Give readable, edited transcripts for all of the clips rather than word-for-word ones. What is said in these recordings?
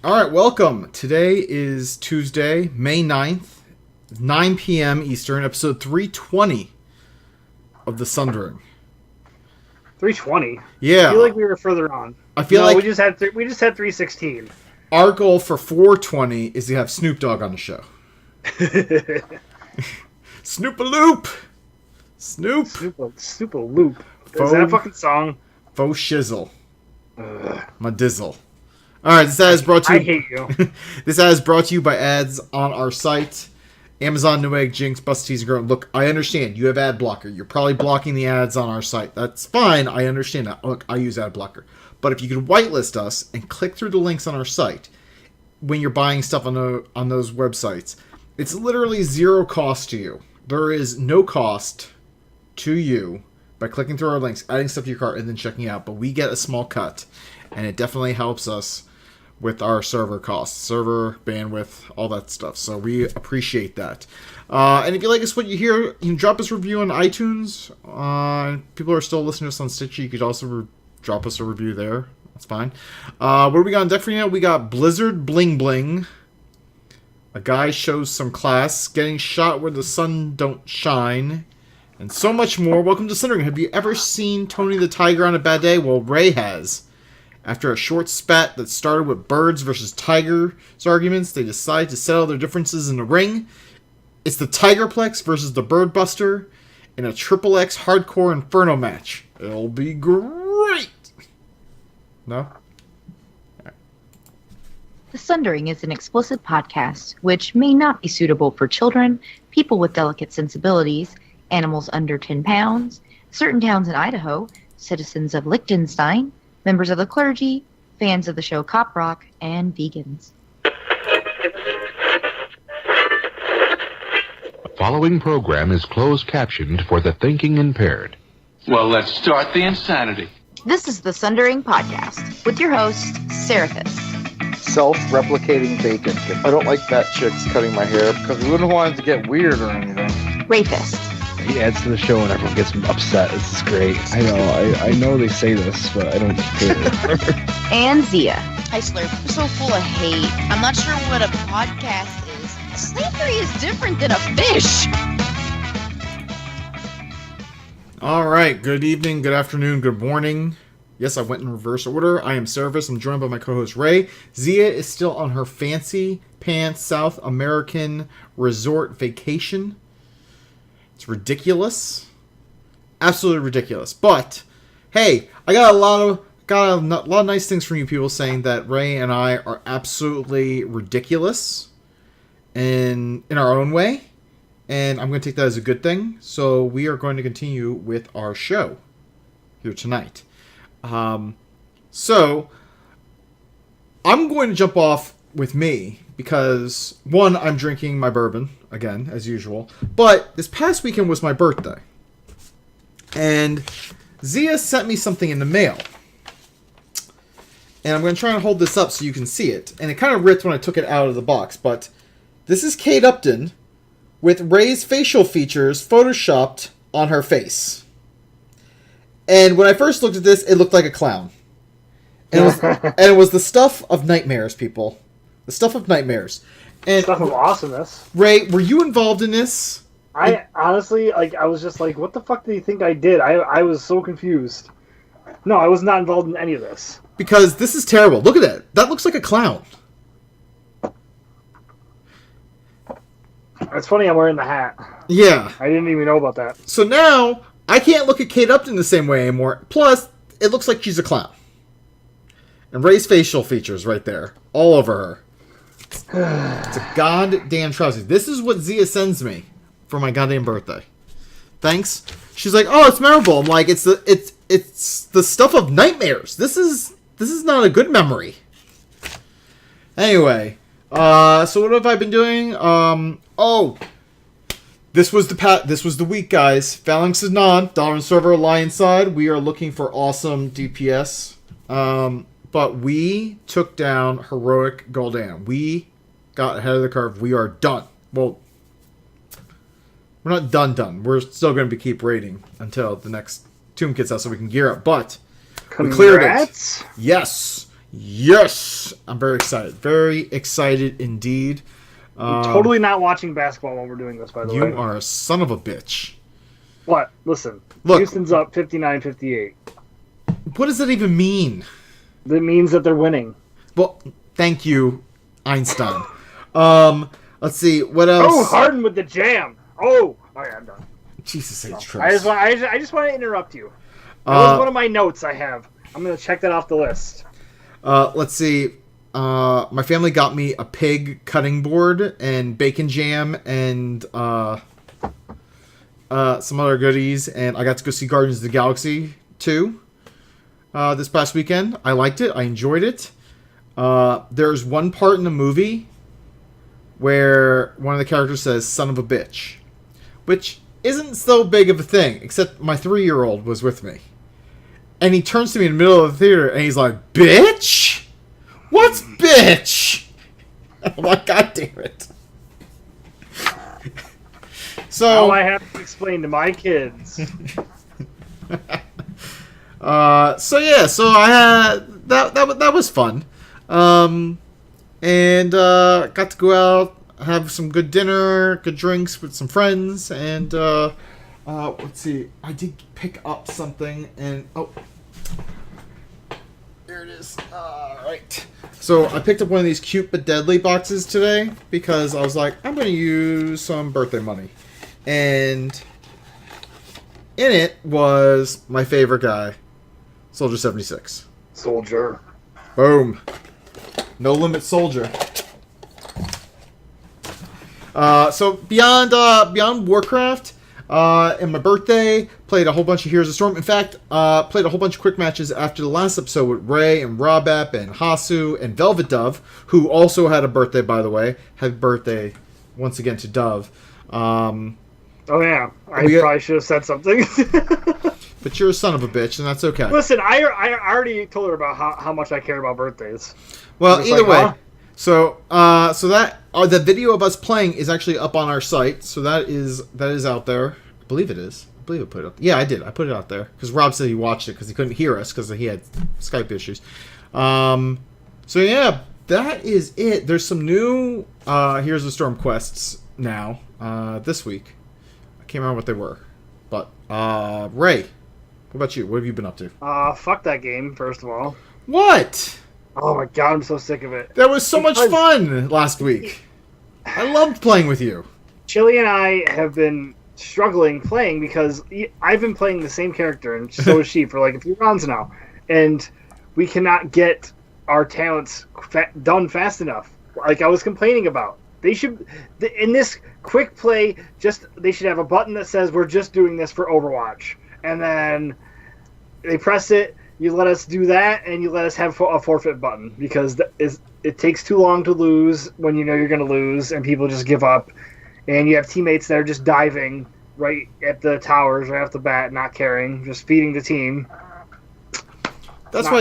All right, welcome. Today is Tuesday, May 9th, 9 p.m. Eastern, episode 320 of the Sundering. 320? Yeah. I feel like we were further on. I feel like we just had 316. Our goal for 420 is to have Snoop Dogg on the show. Snoop-a-loop! Snoop! Snoop-a-loop. Is that a fucking song? Faux shizzle. My dizzle. Alright, this ad is brought to you. I hate you. This ad is brought to you by ads on our site. Amazon, Newegg, Jinx, Busted Tees, and Grown. Look, I understand. You have ad blocker. You're probably blocking the ads on our site. That's fine. I understand that. Look, I use ad blocker. But if you could whitelist us and click through the links on our site when you're buying stuff on those websites, it's literally zero cost to you. There is no cost to you by clicking through our links, adding stuff to your cart, and then checking out. But we get a small cut, and it definitely helps us with our server costs, server bandwidth, all that stuff. So we appreciate that. And if you like us what you hear, you can drop us a review on iTunes. People are still listening to us on Stitcher. You could also drop us a review there. That's fine. What do we got on deck for you now? We got Blizzard Bling Bling. A guy shows some class. Getting shot where the sun don't shine. And so much more. Welcome to Sundering. Have you ever seen Tony the Tiger on a bad day? Well, Ray has. After a short spat that started with birds versus tigers arguments, they decide to settle their differences in the ring. It's the Tigerplex versus the Birdbuster in a Triple X Hardcore Inferno match. It'll be great! No? Right. The Sundering is an explicit podcast which may not be suitable for children, people with delicate sensibilities, animals under 10 pounds, certain towns in Idaho, citizens of Liechtenstein, members of the clergy, fans of the show Cop Rock, and vegans. The following program is closed captioned for the thinking impaired. Well, let's start the insanity. This is the Sundering Podcast with your host, Seraphis. Self-replicating bacon. I don't like fat chicks cutting my hair because we wouldn't want it to get weird or anything. Rapist. He adds to the show and everyone gets upset. This is great. I know they say this, but I don't care. And Zia. Hi, Slurp. I'm so full of hate. I'm not sure what a podcast is. Slavery is different than a fish. All right. Good evening, good afternoon, good morning. Yes, I went in reverse order. I am Service. I'm joined by my co-host Ray. Zia is still on her fancy pants South American resort vacation. It's ridiculous. Absolutely ridiculous. But hey, I got a lot of nice things from you people saying that Ray and I are absolutely ridiculous in our own way. And I'm going to take that as a good thing. So we are going to continue with our show here tonight. So I'm going to jump off with me because, one, I'm drinking my bourbon, again, as usual. But this past weekend was my birthday. And Zia sent me something in the mail. And I'm going to try and hold this up so you can see it. And it kind of ripped when I took it out of the box. But this is Kate Upton with Ray's facial features photoshopped on her face. And when I first looked at this, it looked like a clown. And it was the stuff of nightmares, people. The stuff of nightmares. And Stuff of awesomeness. Ray, were you involved in this? I honestly, I was just like, what the fuck do you think I did? I was so confused. No, I was not involved in any of this. Because this is terrible. Look at that. That looks like a clown. It's funny I'm wearing the hat. Yeah. I didn't even know about that. So now, I can't look at Kate Upton the same way anymore. Plus, it looks like she's a clown. And Ray's facial features right there. All over her. It's a goddamn travesty. This is what Zia sends me for my goddamn birthday. Thanks. She's like, oh, it's memorable. I'm like, it's the stuff of nightmares. This is not a good memory. Anyway, so what have I been doing? This was the week, guys. Phalanx is non. Dollar and Server Alliance side. We are looking for awesome DPS. But we took down Heroic Gul'dan. We got ahead of the curve. We are done. Well, we're not done. We're still going to keep raiding until the next Tomb gets out so we can gear up. But Congrats. we cleared it. Yes. Yes, I'm very excited. Very excited indeed. I'm totally not watching basketball while we're doing this, by the way. You are a son of a bitch. What? Listen. Look. Houston's up 59-58. What does that even mean? That means that they're winning. Well, thank you, Einstein. Let's see, what else? Oh, Harden with the jam. Oh, all right, I'm done. Jesus H. I Christ. just want to interrupt you. That was one of my notes I have. I'm going to check that off the list. Let's see. My family got me a pig cutting board and bacon jam and some other goodies, and I got to go see Guardians of the Galaxy 2 this past weekend. I liked it. I enjoyed it. There's one part in the movie where one of the characters says, son of a bitch, which isn't so big of a thing, except my 3-year-old was with me. And he turns to me in the middle of the theater, and he's like, bitch? What's bitch? I'm like, God damn it. So I have to explain to my kids. So I had that was fun. And got to go out, have some good dinner, good drinks with some friends, and let's see, I did pick up something, and there it is. Right. So I picked up one of these cute but deadly boxes today because I was like, I'm going to use some birthday money, and in it was my favorite guy, Soldier 76. Soldier. Boom. No Limit Soldier. So beyond Warcraft, and my birthday, played a whole bunch of Heroes of Storm. In fact, played a whole bunch of quick matches after the last episode with Ray and Robep and Hasu and Velvet Dove, who also had a birthday, by the way. Happy birthday once again to Dove. Oh yeah, I probably should have said something. But you're a son of a bitch, and that's okay. Listen, I already told her about how much I care about birthdays. Well, either way, huh? so that the video of us playing is actually up on our site. So that is out there. I believe it is. I believe I put it up. Yeah, I did. I put it out there because Rob said he watched it because he couldn't hear us because he had Skype issues. So yeah, that is it. There's some new Heroes of Storm quests now this week. I can't remember what they were, but Ray, what about you? What have you been up to? Fuck that game. First of all. What? Oh my god, I'm so sick of it. That was so much fun last week. I loved playing with you. Chili and I have been struggling playing because I've been playing the same character, and so has she, for like a few rounds now. And we cannot get our talents done fast enough. Like I was complaining about. They should, in this quick play, they should have a button that says we're just doing this for Overwatch. And then they press it, you let us do that, and you let us have a forfeit button because it takes too long to lose when you know you're going to lose, and people just give up. And you have teammates that are just diving right at the towers right off the bat, not caring, just feeding the team. That's why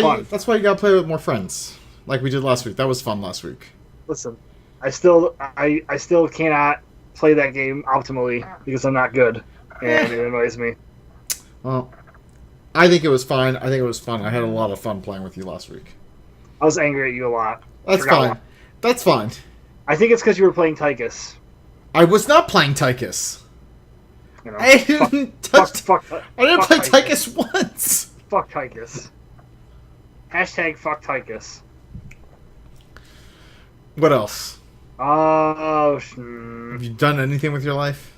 you got to play with more friends, like we did last week. That was fun last week. Listen, I still cannot play that game optimally because I'm not good, and it annoys me. Well, I think it was fine. I think it was fun. I had a lot of fun playing with you last week. I was angry at you a lot. That's fine. Why. That's fine. I think it's because you were playing Tychus. I was not playing Tychus. You know, I didn't touch. I didn't play Tychus once. Fuck Tychus. Hashtag fuck Tychus. What else? Have you done anything with your life?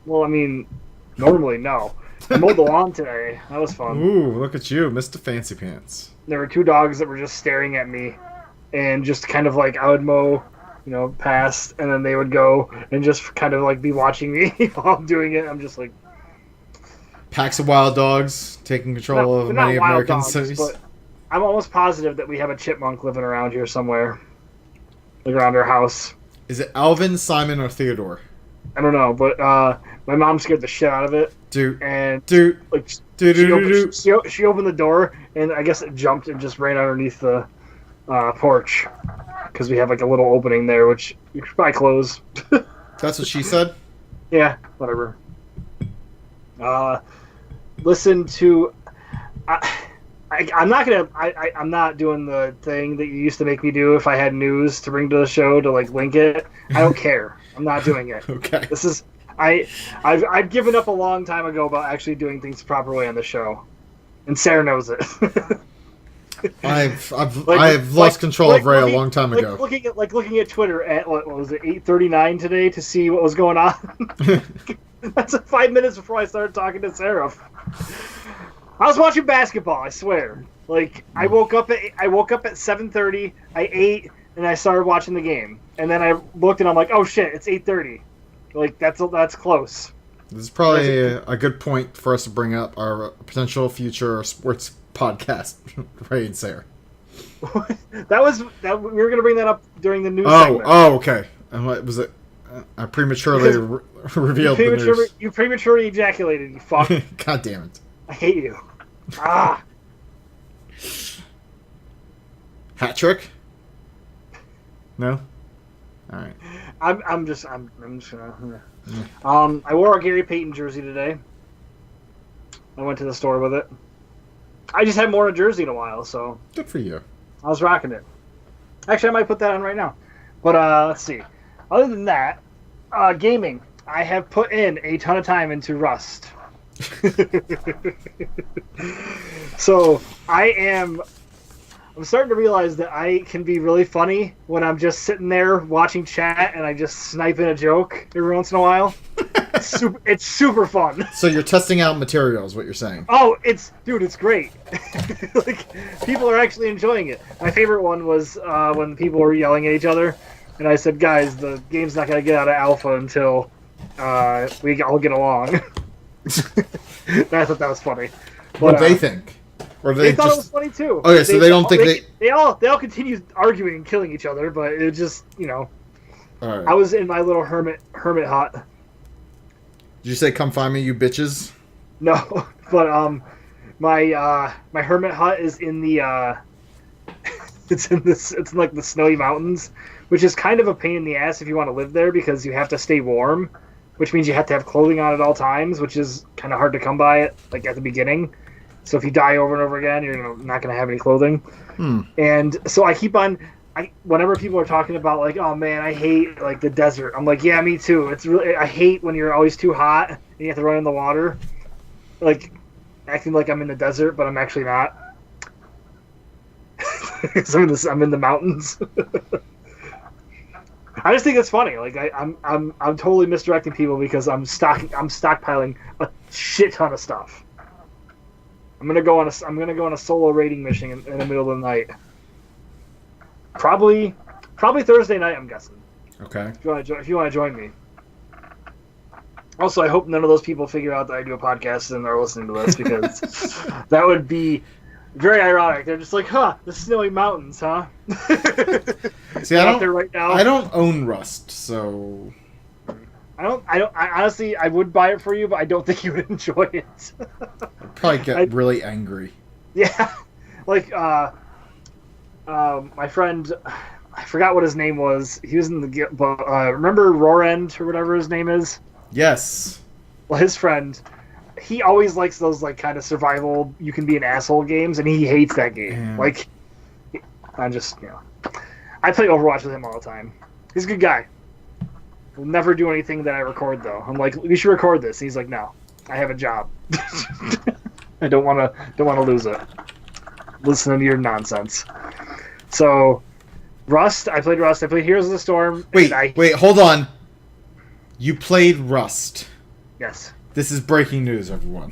Well, I mean, normally no. I mowed the lawn today. That was fun. Ooh, look at you, Mr. Fancy Pants. There were two dogs that were just staring at me, and just kind of like I would mow, past, and then they would go and just kind of like be watching me while I'm doing it. I'm just like packs of wild dogs taking control of many American cities. But I'm almost positive that we have a chipmunk living around here somewhere, like around our house. Is it Alvin, Simon, or Theodore? I don't know, but my mom scared the shit out of it. She opened the door, and I guess it jumped and just ran underneath the porch because we have like a little opening there, which you should probably close. That's what she said? Yeah, whatever. Listen to... I'm not gonna. I'm not doing the thing that you used to make me do if I had news to bring to the show to like link it. I don't care. I'm not doing it. Okay. This is. I've given up a long time ago about actually doing things the proper way on the show, and Sarah knows it. I've lost control of Ray a long time ago. Looking at Twitter at what was it 8:39 today to see what was going on. That's 5 minutes before I started talking to Sarah. I was watching basketball. I swear. Like I woke up at 7:30. I ate and I started watching the game. And then I looked and I'm like, oh shit, it's 8:30. Like that's close. This is probably a good point for us to bring up our potential future sports podcast, Ray and Sarah. that we were going to bring that up during the news segment. Oh, okay. And what was it? I prematurely revealed the news. You prematurely ejaculated, you fuck. God damn it. I hate you. Ah. Hat trick? No? Alright. I'm just gonna. I wore a Gary Payton jersey today. I went to the store with it. I just haven't worn a jersey in a while, so Good for you. I was rocking it. Actually, I might put that on right now. But let's see. Other than that, gaming. I have put in a ton of time into Rust. So I'm starting to realize that I can be really funny when I'm just sitting there watching chat and I just snipe in a joke every once in a while. It's super fun. So you're testing out materials, what you're saying. Oh, it's great. Like people are actually enjoying it. My favorite one was when people were yelling at each other, and I said, "Guys, the game's not gonna get out of alpha until we all get along." I thought that was funny. What do they think? Or they thought it was funny too. Okay, so they don't think they all continue arguing and killing each other, but it just All right. I was in my little hermit hut. Did you say come find me, you bitches? No, but my hermit hut is in the it's in like the snowy mountains, which is kind of a pain in the ass if you want to live there because you have to stay warm, which means you have to have clothing on at all times, which is kind of hard to come by at the beginning. So if you die over and over again, you're not going to have any clothing. And so I keep on. Whenever people are talking about like, oh man, I hate like the desert. I'm like, yeah, me too. I hate when you're always too hot and you have to run in the water, like acting like I'm in the desert, but I'm actually not. I'm in the mountains. I just think it's funny. Like I'm totally misdirecting people because I'm stockpiling a shit ton of stuff. I'm gonna go on a solo raiding mission in the middle of the night. Probably Thursday night, I'm guessing. Okay. If you want to join me. Also, I hope none of those people figure out that I do a podcast and are listening to this because that would be very ironic. They're just like, huh, the snowy mountains, huh? See, out there right now. I don't own Rust, so I honestly, I would buy it for you, but I don't think you would enjoy it. I'd probably get really angry. Yeah, like my friend, I forgot what his name was. He was in the but remember Rorend or whatever his name is. Yes. Well, his friend, he always likes those like kind of survival, you can be an asshole games, and he hates that game. Yeah. Like, I play Overwatch with him all the time. He's a good guy. We'll never do anything that I record though. I'm like, we should record this. And he's like, no, I have a job. I don't want to lose it. Listening to your nonsense. So, Rust. I played Rust. I played Heroes of the Storm. Wait, hold on. You played Rust. Yes. This is breaking news, everyone.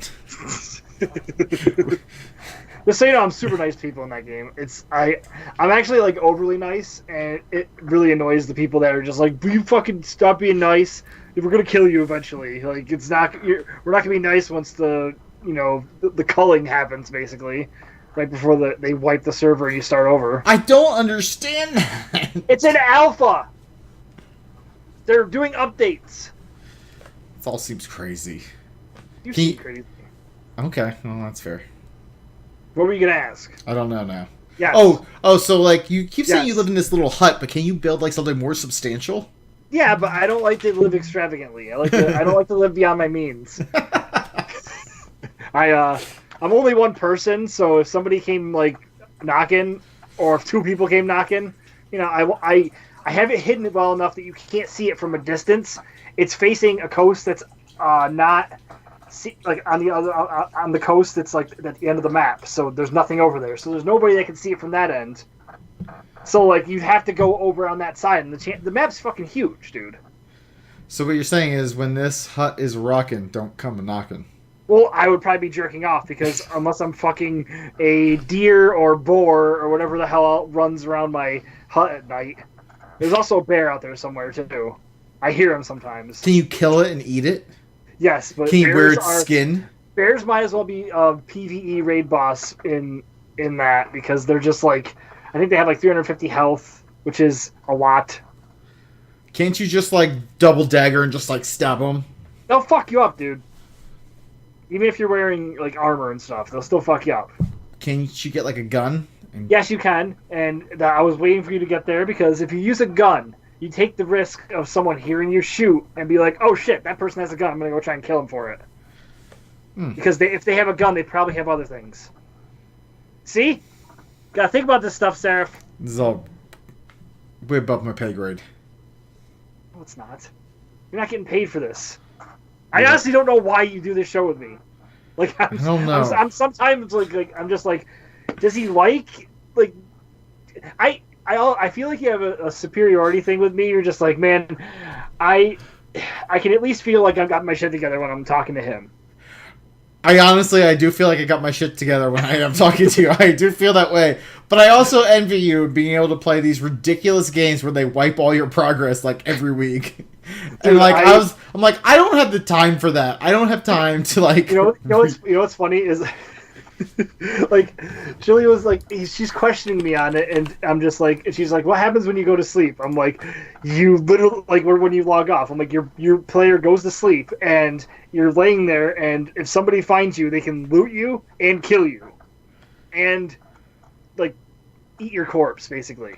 Just so you know, I'm super nice to people in that game. I'm actually like overly nice, and it really annoys the people that are just like, "You fucking stop being nice. If we're gonna kill you eventually." Like we're not gonna be nice once the culling happens, basically, right before they wipe the server and you start over. I don't understand that. It's an alpha. They're doing updates. This all seems crazy. You seem crazy. Okay, well that's fair. What were you gonna ask? I don't know now. Yeah. Oh, so like you keep saying you live in this little hut, but can you build like something more substantial? Yeah, but I don't like to live extravagantly. I don't like to live beyond my means. I I'm only one person, so if somebody came like knocking, or if two people came knocking, I have it hidden well enough that you can't see it from a distance. It's facing a coast that's not like on the coast that's like at the end of the map, so there's nothing over there. So there's nobody that can see it from that end. So like you'd have to go over on that side, and the map's fucking huge, dude. So what you're saying is when this hut is rocking, don't come knocking. Well, I would probably be jerking off because unless I'm fucking a deer or boar or whatever the hell runs around my hut at night. There's also a bear out there somewhere too. I hear him sometimes. Can you kill it and eat it? Yes, but can you wear its skin? Bears might as well be a PvE raid boss in that because they're just like, I think they have like 350 health, which is a lot. Can't you just like double dagger and just like stab them? They'll fuck you up, dude. Even if you're wearing like armor and stuff, they'll still fuck you up. Can you get like a gun? Yes, you can. And I was waiting for you to get there because if you use a gun, you take the risk of someone hearing you shoot and be like, oh shit, that person has a gun. I'm going to go try and kill him for it. Because if they have a gun, they probably have other things. See? Gotta think about this stuff, Seraph. This is all way above my pay grade. No, it's not. You're not getting paid for this. I honestly don't know why you do this show with me. Like, I don't know. I'm sometimes like I'm just like, does he like I feel like you have a superiority thing with me. You're just like, man, I can at least feel like I've got my shit together when I'm talking to him. I do feel like I got my shit together when I am talking to you. I do feel that way. But I also envy you being able to play these ridiculous games where they wipe all your progress like every week. And Dude, like I'm like, I don't have the time for that. I don't have time to like you know what's funny is like Julie was like she's questioning me on it, and I'm just like, she's like, what happens when you go to sleep? I'm like, you literally like when you log off. I'm like, your player goes to sleep and you're laying there, and if somebody finds you, they can loot you and kill you and like eat your corpse basically.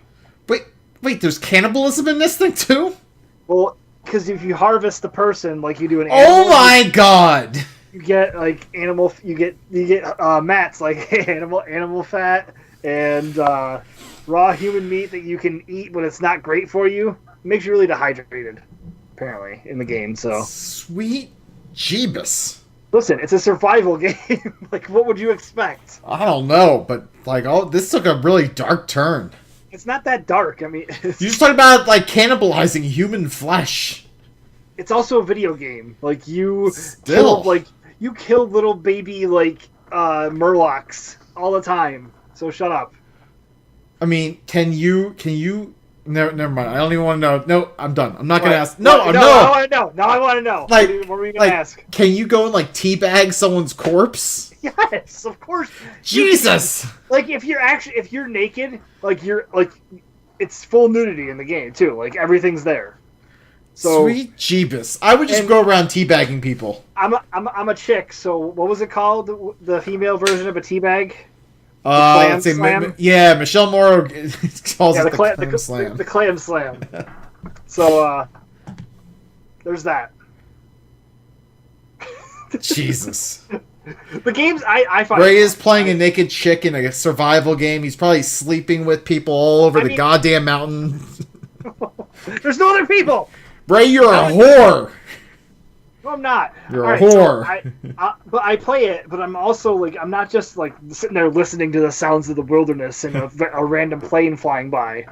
Wait, there's cannibalism in this thing too? Well, because if you harvest the person like you do an animal, oh my god, you get like animal. You get mats like animal fat and raw human meat that you can eat when it's not great for you. It makes you really dehydrated, apparently, in the game. So sweet Jeebus. Listen, it's a survival game. Like, what would you expect? I don't know, but like, this took a really dark turn. It's not that dark. I mean, you just talking about like cannibalizing human flesh. It's also a video game. Like you killed little baby like murlocs all the time. So shut up. I mean, can you? Never mind. I don't even want to know. No, I'm done. I'm not gonna ask. No. I want to know. Now I want to know. Like, what were you gonna ask? Can you go and like teabag someone's corpse? Yes, of course. Jesus. Like if you're naked, like it's full nudity in the game too. Like everything's there. So, sweet Jeebus. I would just go around teabagging people. I'm a chick, so what was it called? The female version of a teabag? Let's say yeah, Michelle Morrow calls it the clam slam. The clam slam. So there's that. Jesus. The games I find Ray is playing a naked chick in a survival game. He's probably sleeping with people all over the goddamn mountain. There's no other people. Ray, you're a whore. No, I'm not. You're a whore. So but I play it, but I'm also like, I'm not just like sitting there listening to the sounds of the wilderness and a random plane flying by.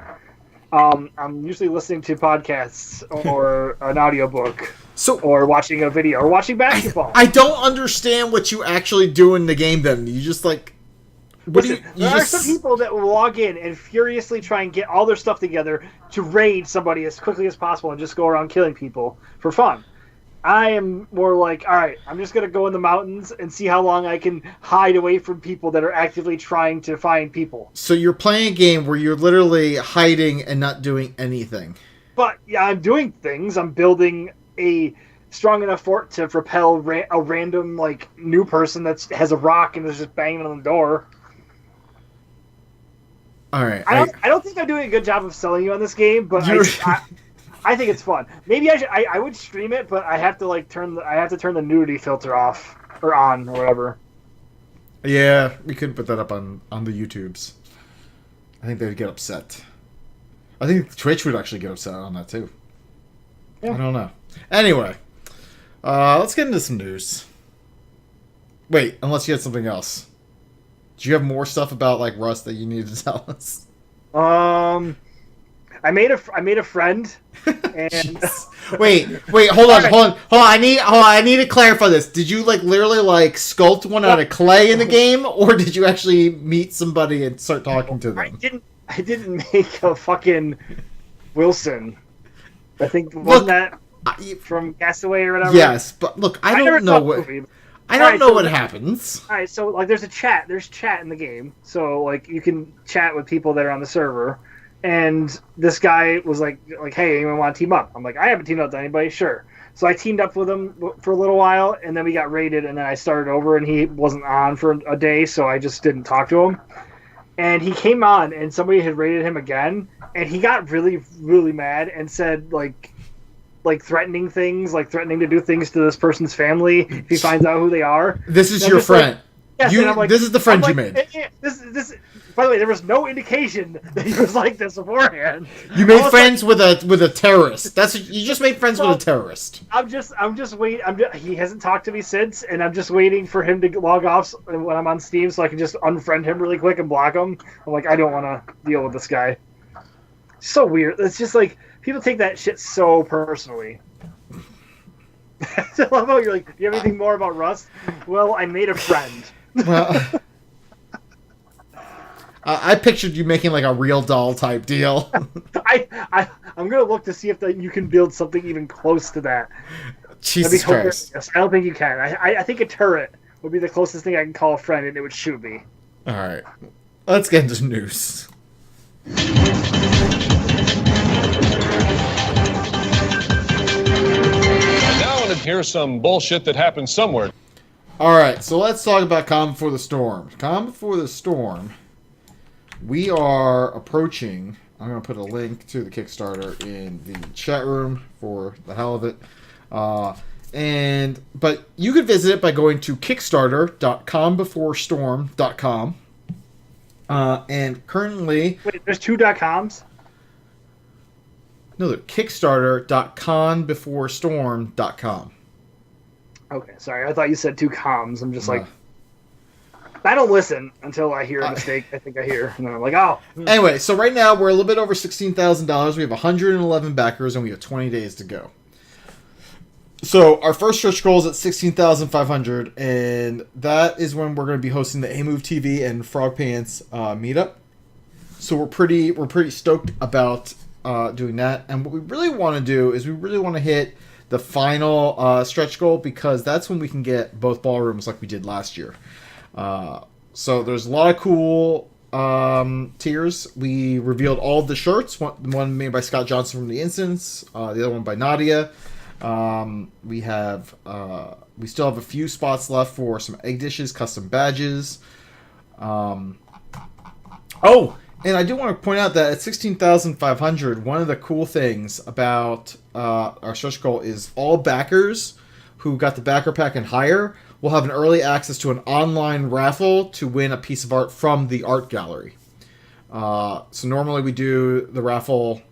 I'm usually listening to podcasts or an audiobook. Or watching a video or watching basketball. I don't understand what you actually do in the game then. You just like... There are some people that will log in and furiously try and get all their stuff together to raid somebody as quickly as possible and just go around killing people for fun. I am more like, alright, I'm just going to go in the mountains and see how long I can hide away from people that are actively trying to find people. So you're playing a game where you're literally hiding and not doing anything. But, yeah, I'm doing things. I'm building a strong enough fort to propel a random, like, new person that has a rock and is just banging on the door. Alright. I don't think I'm doing a good job of selling you on this game, but I think it's fun. Maybe I would stream it, but I have to like turn the nudity filter off or on or whatever. Yeah, we couldn't put that up on the YouTubes. I think they'd get upset. I think Twitch would actually get upset on that too. Yeah. I don't know. Anyway, let's get into some news. Wait, unless you had something else. Do you have more stuff about like Rust that you need to tell us? I made a friend, and wait, hold on. I need to clarify this. Did you like literally like sculpt one out of clay in the game, or did you actually meet somebody and start talking to them? I didn't make a fucking Wilson. I think wasn't that from Castaway or whatever? Yes, but look, I don't know what happens. All right, so like there's chat in the game, so like you can chat with people that are on the server. And this guy was like, hey, anyone want to team up? I'm like, I haven't teamed up with anybody, sure. So I teamed up with him for a little while, and then we got raided, and then I started over, and he wasn't on for a day, so I just didn't talk to him. And he came on, and somebody had raided him again, and he got really, really mad and said, like threatening things, like threatening to do things to this person's family if he finds out who they are. This is your friend. Like, yes, and I'm like, this is the friend you made. This. By the way, there was no indication that he was like this beforehand. You made friends with a terrorist. You just made friends with a terrorist. I'm just waiting. He hasn't talked to me since, and I'm just waiting for him to log off when I'm on Steam, so I can just unfriend him really quick and block him. I'm like, I don't want to deal with this guy. So weird. It's just like people take that shit so personally. I love how you're like, do you have anything more about Rust? Well, I made a friend. Well. I pictured you making like a real doll type deal. I'm gonna look to see if you can build something even close to that. Jesus Christ! I don't think you can. I think a turret would be the closest thing I can call a friend, and it would shoot me. All right, let's get into news. And now here's some bullshit that happened somewhere. All right, so let's talk about Calm Before the Storm. Calm Before the Storm. We are approaching. I'm going to put a link to the Kickstarter in the chat room for the hell of it. But you could visit it by going to kickstarter.calmbeforestorm.com. And currently, wait, there's two .coms. No, kickstarter.calmbeforestorm.com. Okay, sorry. I thought you said two comms. I'm just like. I don't listen until I hear a mistake I think I hear. And then I'm like, oh. Anyway, so right now we're a little bit over $16,000. We have 111 backers, and we have 20 days to go. So our first stretch goal is at 16,500, and that is when we're going to be hosting the A-Move TV and Frog Pants meetup. So we're pretty stoked about doing that. And what we really want to do is we really want to hit the final stretch goal, because that's when we can get both ballrooms like we did last year. So there's a lot of cool tiers. We revealed all of the shirts. One made by Scott Johnson from The Instance, the other one by Nadia. We still have a few spots left for some egg dishes, custom badges. And I do want to point out that at 16,500, one of the cool things about our stretch goal is all backers who got the backer pack and higher will have an early access to an online raffle to win a piece of art from the art gallery. So normally we do the raffle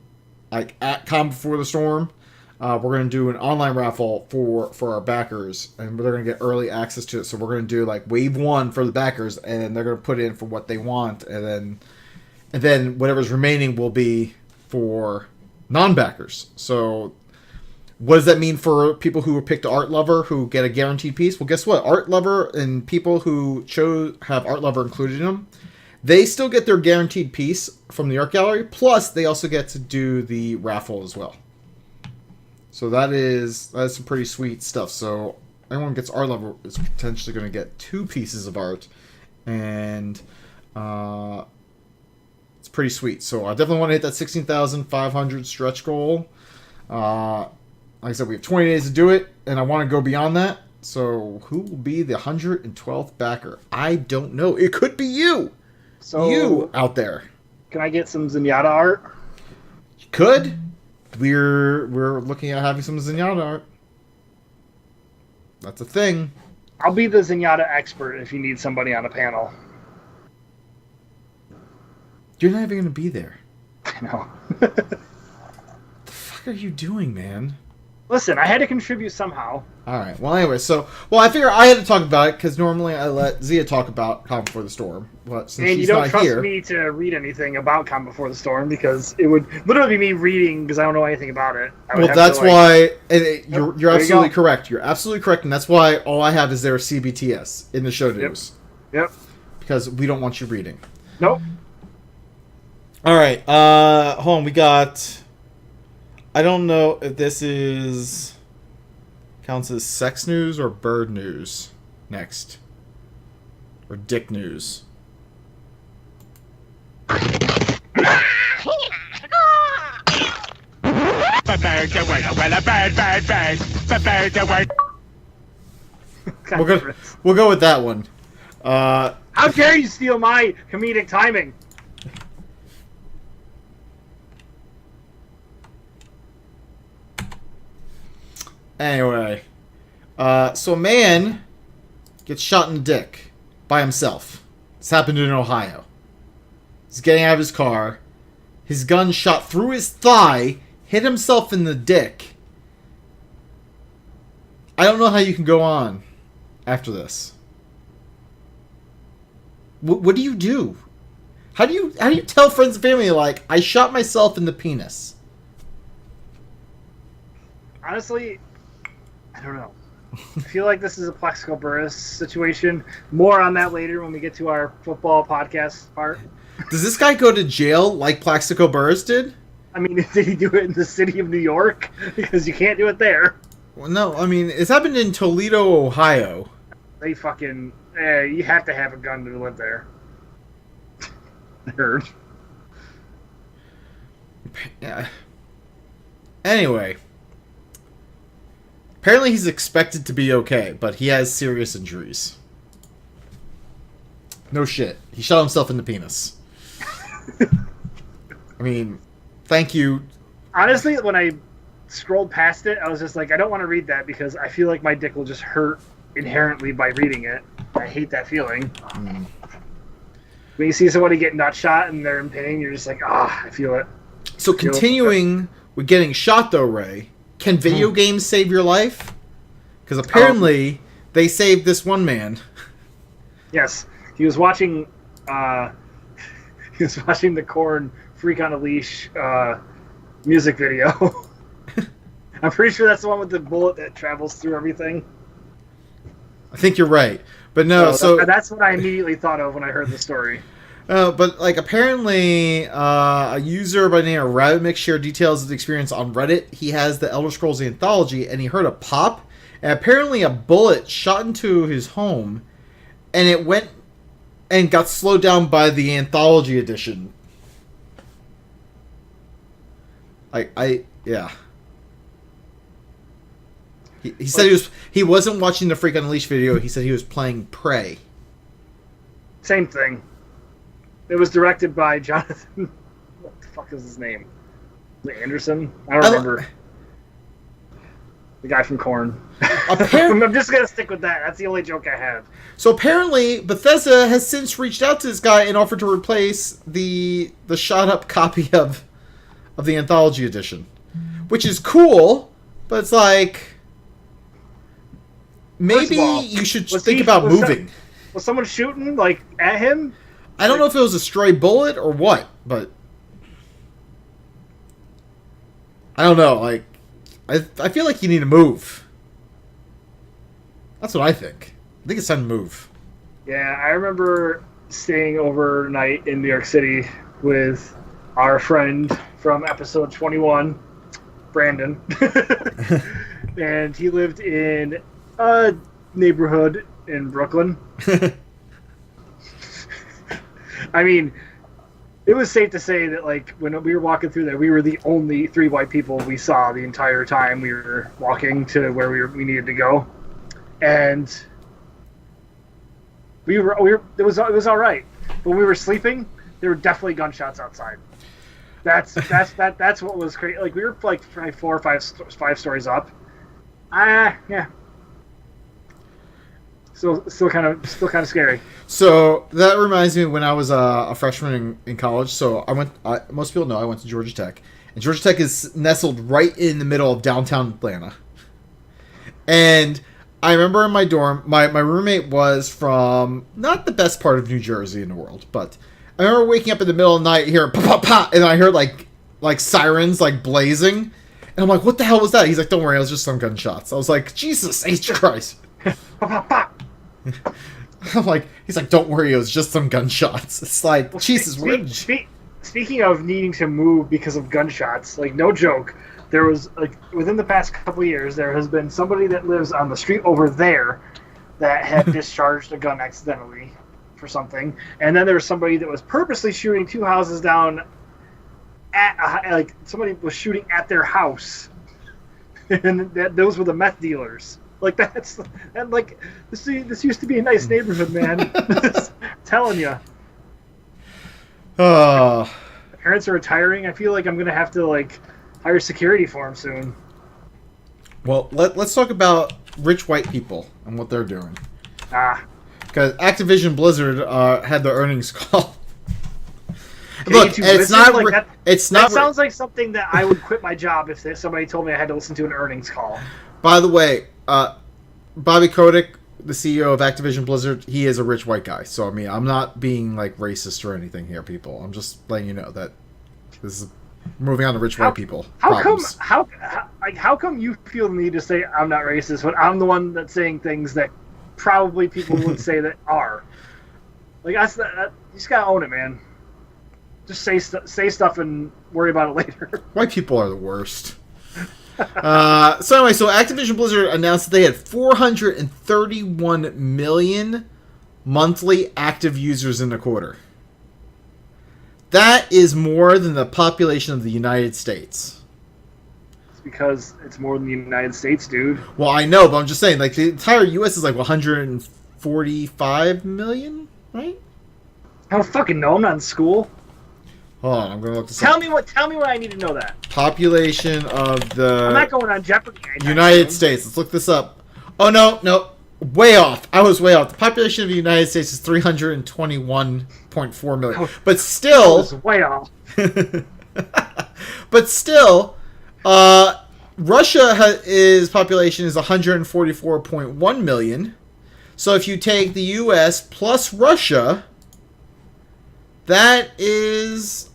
like at Calm Before the Storm. We're going to do an online raffle for our backers, and they're going to get early access to it. So we're going to do like wave 1 for the backers, and they're going to put in for what they want, and then whatever's remaining will be for non-backers. So what does that mean for people who picked Art Lover who get a guaranteed piece? Well, guess what? Art Lover and people who have Art Lover included in them, they still get their guaranteed piece from the art gallery. Plus, they also get to do the raffle as well. So that is some pretty sweet stuff. So anyone who gets Art Lover is potentially going to get 2 pieces of art, and it's pretty sweet. So I definitely want to hit that 16,500 stretch goal. Like I said, we have 20 days to do it, and I want to go beyond that. So who will be the 112th backer? I don't know. It could be you. So you out there. Can I get some Zenyatta art? You could. We're looking at having some Zenyatta art. That's a thing. I'll be the Zenyatta expert if you need somebody on a panel. You're not even going to be there. I know. What the fuck are you doing, man? Listen, I had to contribute somehow. All right. Well, anyway, I figure I had to talk about it because normally I let Zia talk about Calm Before the Storm. But since And she's you don't not trust here, me to read anything about Calm Before the Storm because it would literally be me reading because I don't know anything about it. well, that's why you're there you absolutely go. correct. You're absolutely correct, and that's why all I have is their CBTS in the show news. Yep. Because we don't want you reading. Nope. All right. Hold on. We got. I don't know if this is counts as sex news or bird news next, or dick news. We'll go with that one. How dare you steal my comedic timing? Anyway, so a man gets shot in the dick by himself. This happened in Ohio. He's getting out of his car. His gun shot through his thigh, hit himself in the dick. I don't know how you can go on after this. What do you do? How do you tell friends and family, like, I shot myself in the penis? Honestly, I don't know. I feel like this is a Plexico Burris situation. More on that later when we get to our football podcast part. Does this guy go to jail like Plaxico Burris did? I mean, did he do it in the city of New York? Because you can't do it there. Well, no, I mean, it's happened in Toledo, Ohio. They fucking... you have to have a gun to live there. Nerd. Yeah. Anyway. Apparently he's expected to be okay, but he has serious injuries. No shit. He shot himself in the penis. I mean, thank you. Honestly, when I scrolled past it, I was just like, I don't want to read that because I feel like my dick will just hurt inherently by reading it. I hate that feeling. When you see somebody get nut shot and they're in pain, you're just like, I feel it. So continuing with getting shot though, Ray, can video games save your life? Because apparently they saved this one man. Yes. He was watching the Korn Freak on a Leash music video. I'm pretty sure that's the one with the bullet that travels through everything. I think you're right. But no, so that's what I immediately thought of when I heard the story. But like apparently a user by the name of RabbitMix shared details of the experience on Reddit. He has the Elder Scrolls Anthology and he heard a pop and apparently a bullet shot into his home and it went and got slowed down by the Anthology edition. Yeah. He said he wasn't watching the Freak on a Leash video. He said he was playing Prey. Same thing. It was directed by Jonathan. What the fuck is his name? Anderson? I don't remember. The guy from Korn. I'm just gonna stick with that. That's the only joke I have. So apparently, Bethesda has since reached out to this guy and offered to replace the shot up copy of the Anthology edition, which is cool. But it's like maybe you should think about moving. Was someone shooting like at him? I don't know if it was a stray bullet or what, but I don't know. Like, I feel like you need to move. That's what I think. I think it's time to move. Yeah, I remember staying overnight in New York City with our friend from episode 21, Brandon. And he lived in a neighborhood in Brooklyn. I mean, it was safe to say that, like, when we were walking through there, we were the only 3 white people we saw the entire time we were walking to where we needed to go, and it was all right. When we were sleeping, there were definitely gunshots outside. That's what was crazy. Like, we were like 4 or 5 stories up. Yeah. Still kind of scary. So that reminds me when I was a freshman in college. So most people know I went to Georgia Tech, and Georgia Tech is nestled right in the middle of downtown Atlanta. And I remember in my dorm, my roommate was from not the best part of New Jersey in the world, but I remember waking up in the middle of the night, hearing pop pop pop, and I heard like sirens like blazing, and I'm like, what the hell was that? He's like, don't worry, it was just some gunshots. I was like, Jesus H Christ. Pop, pop, pop. I'm like, he's like, don't worry, it was just some gunshots. It's like, well, Jesus. Speaking of needing to move because of gunshots, like no joke, there was within the past couple of years, there has been somebody that lives on the street over there that had discharged a gun accidentally for something, and then there was somebody that was purposely shooting 2 houses down. Somebody was shooting at their house, and those were the meth dealers. Like this used to be a nice neighborhood, man. Telling you. My parents are retiring. I feel like I'm gonna have to hire security for them soon. Well, let's talk about rich white people and what they're doing. Because Activision Blizzard had their earnings call. Look, it's not. That sounds like something that I would quit my job if somebody told me I had to listen to an earnings call. By the way, Bobby Kotick, the CEO of Activision Blizzard, he is a rich white guy. So I mean, I'm not being racist or anything here, people. I'm just letting you know that this is moving on to rich white people. How come you feel the need to say I'm not racist when I'm the one that's saying things that probably people would say that are? You just gotta own it, man. Just say stuff and worry about it later. White people are the worst. So Activision Blizzard announced that they had 431 million monthly active users in the quarter. That is more than the population of the United States. It's because it's more than the United States, dude. Well, I know, but I'm just saying, the entire U.S. is 145 million, right? I don't fucking know. I'm not in school. Hold on, I'm gonna look this up. Tell me what I need to know that. Population of the... I'm not going on Jeopardy. United States. Let's look this up. Oh, no. Way off. I was way off. The population of the United States is 321.4 million. But still... I was way off. But still, Russia's population is 144.1 million. So if you take the U.S. plus Russia, that is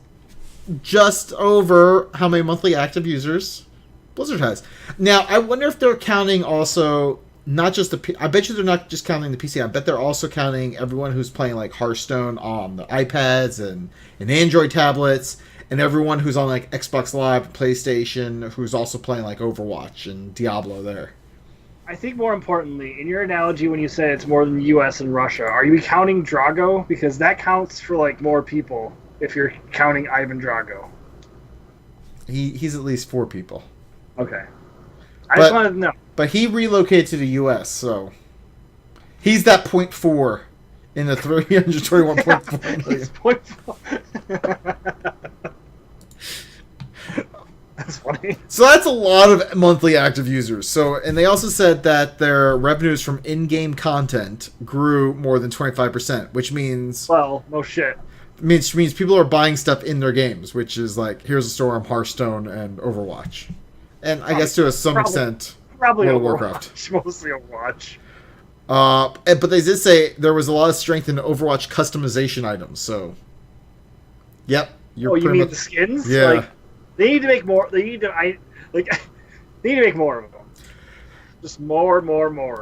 just over how many monthly active users Blizzard has. Now, I wonder if they're counting also not just I bet you they're not just counting the PC. I bet they're also counting everyone who's playing Hearthstone on the iPads and Android tablets, and everyone who's on Xbox Live, PlayStation, who's also playing Overwatch and Diablo there. I think more importantly, in your analogy when you say it's more than the U.S. and Russia, are you counting Drago? Because that counts for more people if you're counting Ivan Drago. He's at least 4 people. Okay. I just wanted to know. But he relocated to the U.S., so he's that 0.4 in the 321.4 million. 0.4. That's funny. So that's a lot of monthly active users. And they also said that their revenues from in-game content grew more than 25%, which means... Well, no shit. Which means people are buying stuff in their games, which is here's a store on Hearthstone and Overwatch. And I guess to some extent, probably World of Warcraft. Mostly Overwatch. But they did say there was a lot of strength in Overwatch customization items, so... Yep. You mean the skins? Yeah. They need to make more. They need to make more of them. Just more.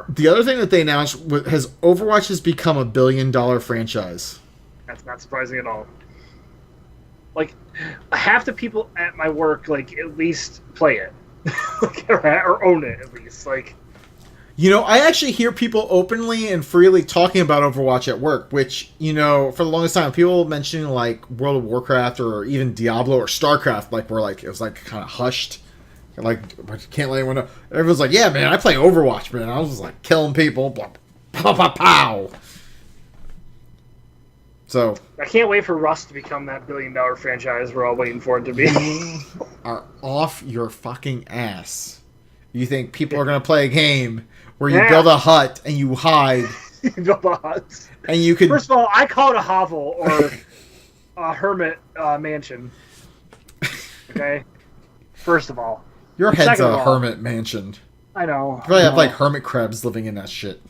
The other thing that they announced has Overwatch has become a $1 billion franchise. That's not surprising at all. Half the people at my work at least play it, or own it at least. I actually hear people openly and freely talking about Overwatch at work, which, for the longest time, people mentioning World of Warcraft or even Diablo or Starcraft, were it was kind of hushed. I can't let anyone know. Everyone's like, yeah, man, I play Overwatch, man. I was just killing people. Blah, pow, pow, pow. So. I can't wait for Rust to become that $1 billion franchise we're all waiting for it to be. You are off your fucking ass. You think people are going to play a game where you build a hut and you hide You can build a hut. And you could... First of all, I call it a hovel or a hermit mansion. Okay? First of all. Your head's Second of a all, hermit mansion. I know. You probably have, like, hermit crabs living in that shit.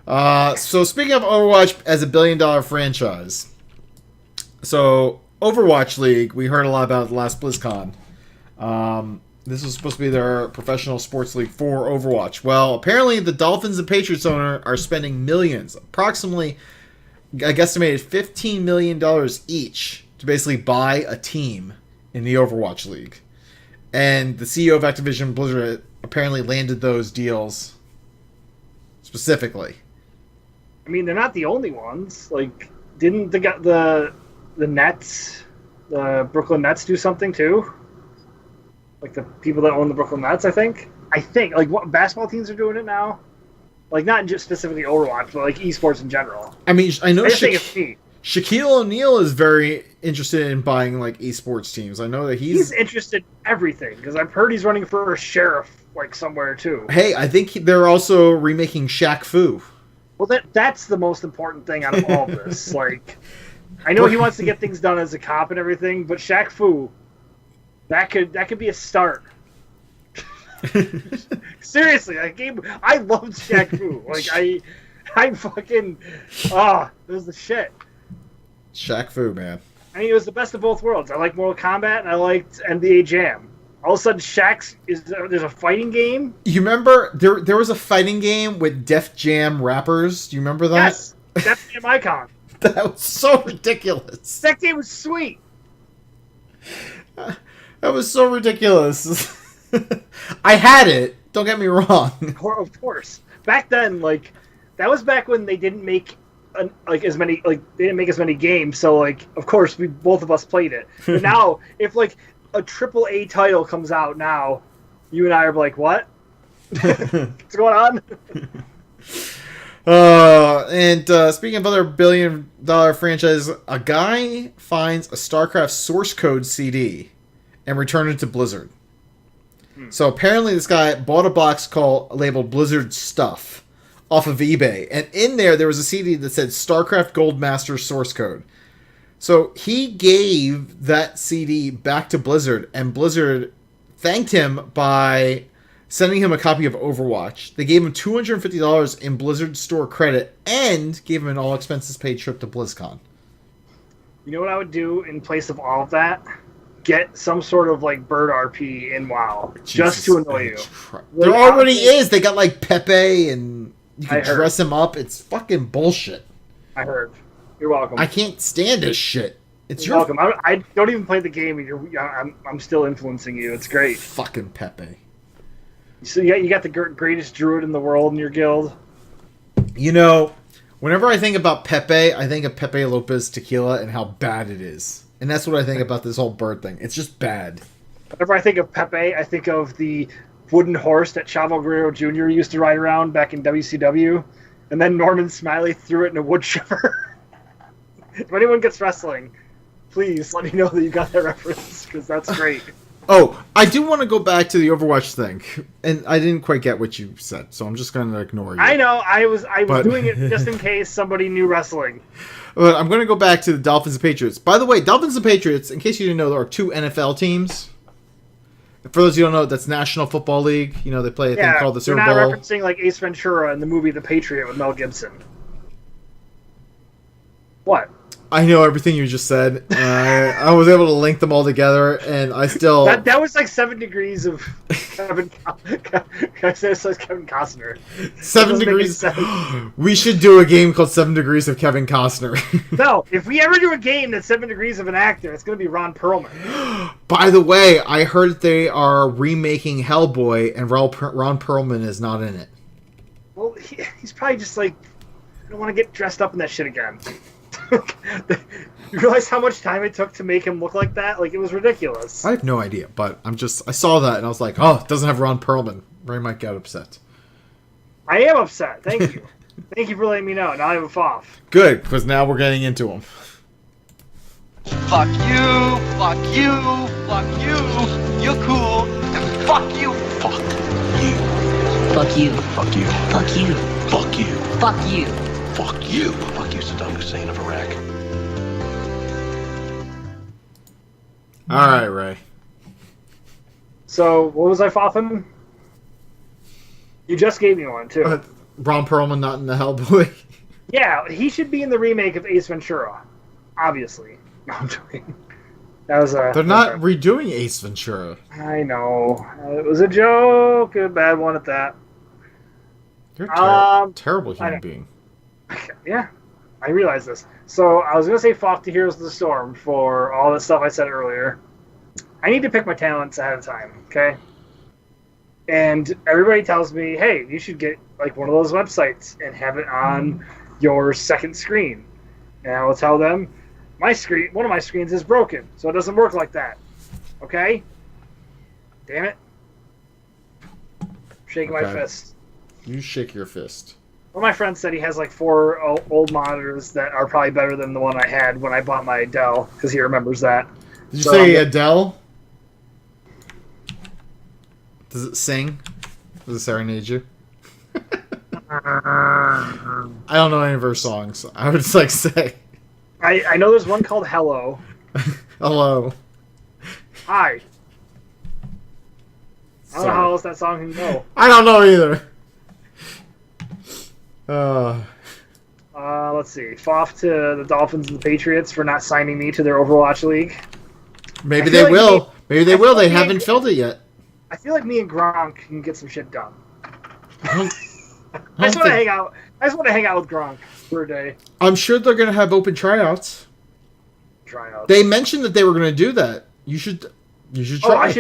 So, speaking of Overwatch as a billion-dollar franchise. So, Overwatch League, we heard a lot about the last BlizzCon. This was supposed to be their professional sports league for Overwatch. Well, apparently the Dolphins and Patriots owner are spending millions, approximately, I guesstimated $15 million each, to basically buy a team in the Overwatch League. And the CEO of Activision Blizzard apparently landed those deals specifically. I mean, they're not the only ones. Like, didn't the Nets, the Brooklyn Nets, do something too? Like the people that own the Brooklyn Nets, I think. Like, what basketball teams are doing it now? Like, not just specifically Overwatch, but like esports in general. I mean, I know think it's neat. Shaquille O'Neal is very interested in buying like esports teams. I know that he's interested in everything because I've heard he's running for a sheriff like somewhere too. Hey, I think they're also remaking Shaq Fu. Well, that's the most important thing out of all this. Like, I know he wants to get things done as a cop and everything, but Shaq Fu, that could be a start. Seriously, I loved Shaq Fu. Like I fucking it was the shit. Shaq Fu, man. I mean, it was the best of both worlds. I liked Mortal Kombat and I liked NBA Jam. All of a sudden, there's a fighting game. You remember there was a fighting game with Def Jam rappers? Do you remember that? Yes, Def Jam Icon. That was so ridiculous. That game was sweet. That was so ridiculous. I had it. Don't get me wrong. Of course. Back then, like, that was back when they didn't make as many games. So, like, of course, both of us played it. But now, if like a AAA title comes out now, you and I are like, what? What's going on? And speaking of other billion-dollar franchises, a guy finds a Starcraft source code CD and returned it to Blizzard. So apparently this guy bought a box labeled Blizzard Stuff off of eBay. And in there was a CD that said Starcraft Goldmaster source code. So he gave that CD back to Blizzard, and Blizzard thanked him by sending him a copy of Overwatch. They gave him $250 in Blizzard store credit and gave him an all-expenses-paid trip to BlizzCon. You know what I would do in place of all of that? Get some sort of like bird RP in WoW, just to annoy you. There already is. They got like Pepe, and you can dress him up. It's fucking bullshit. I heard. You're welcome. I can't stand this shit. You're welcome. I don't even play the game, and I'm still influencing you. It's great. Fucking Pepe. So you got the greatest druid in the world in your guild. You know, whenever I think about Pepe, I think of Pepe Lopez Tequila and how bad it is. And that's what I think about this whole bird thing. It's just bad. Whenever I think of Pepe, I think of the wooden horse that Chavo Guerrero Jr. used to ride around back in WCW. And then Norman Smiley threw it in a wood chipper. If anyone gets wrestling, please let me know that you got that reference, because that's great. Oh, I do want to go back to the Overwatch thing. And I didn't quite get what you said, so I'm just going to ignore you. I know. I was doing it just in case somebody knew wrestling. But I'm going to go back to the Dolphins and Patriots. By the way, Dolphins and Patriots, in case you didn't know, there are two NFL teams. For those of you who don't know, that's National Football League. You know, they play a thing called the Super Bowl. You're not referencing like Ace Ventura in the movie The Patriot with Mel Gibson. What? I know everything you just said. I was able to link them all together, and I still... That was like 7 degrees of Kevin Costner. 7 degrees... We should do a game called 7 Degrees of Kevin Costner. No, if we ever do a game that's 7 degrees of an actor, it's going to be Ron Perlman. By the way, I heard they are remaking Hellboy, and Ron Perlman is not in it. Well, he's probably just like, I don't want to get dressed up in that shit again. You realize how much time it took to make him look like that? Like, it was ridiculous. I have no idea, but I saw that and I was like, oh, it doesn't have Ron Perlman. Ray might get upset. I am upset. Thank you. Thank you for letting me know. Now I have a off. Good, because now we're getting into them. Fuck you, fuck you, fuck you. You're cool. And fuck you, fuck you. Fuck you. Fuck you. Fuck you. Fuck you. Fuck you. Fuck you. Fuck you, Saddam Hussein of Iraq. All right, Ray. So, what was I foffing? You just gave me one, too. Ron Perlman not in the Hellboy. Yeah, he should be in the remake of Ace Ventura. Obviously. No, I'm joking. That was a... They're not redoing Ace Ventura. I know. It was a joke. A bad one at that. You're a terrible human being. Yeah, I realize this. So, I was going to say fuck to Heroes of the Storm for all the stuff I said earlier. I need to pick my talents ahead of time, okay? And everybody tells me, hey, you should get like one of those websites and have it on your second screen. And I will tell them, one of my screens is broken, so it doesn't work like that. Okay? Damn it. Shaking my fist. You shake your fist. Well, my friend said he has like 4 old monitors that are probably better than the one I had when I bought my Dell, because he remembers that. Did you say Adele? Does it sing? Does it serenade you? I don't know any of her songs. I would just like say. I know there's one called Hello. Hello. Hi. I don't know how else that song can go. I don't know either. Let's see. Foff to the Dolphins and the Patriots for not signing me to their Overwatch League. Maybe they will. Maybe they will. They haven't filled it yet. I feel like me and Gronk can get some shit done. I just want to hang out. I just want to hang out with Gronk for a day. I'm sure they're going to have open tryouts. They mentioned that they were going to do that. You should try. I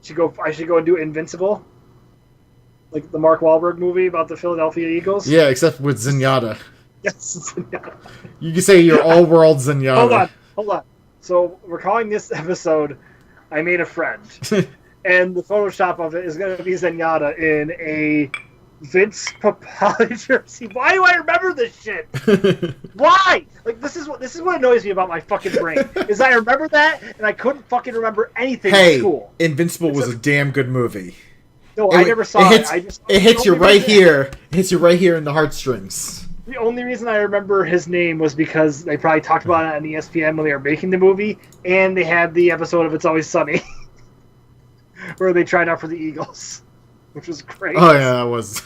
should go and do Invincible. Like the Mark Wahlberg movie about the Philadelphia Eagles. Yeah, except with Zenyatta. Yes, Zenyatta. You can say you're all-world Zenyatta. Hold on. So we're calling this episode I Made a Friend. And the Photoshop of it is going to be Zenyatta in a Vince Papale jersey. Why do I remember this shit? Why? Like this is what annoys me about my fucking brain is I remember that and I couldn't fucking remember anything in school. Invincible was a damn good movie. No, I never saw it. It hits you right here. It hits you right here in the heartstrings. The only reason I remember his name was because they probably talked about it on ESPN when they were making the movie, and they had the episode of It's Always Sunny. Where they tried out for the Eagles, which was great. Oh yeah, that was.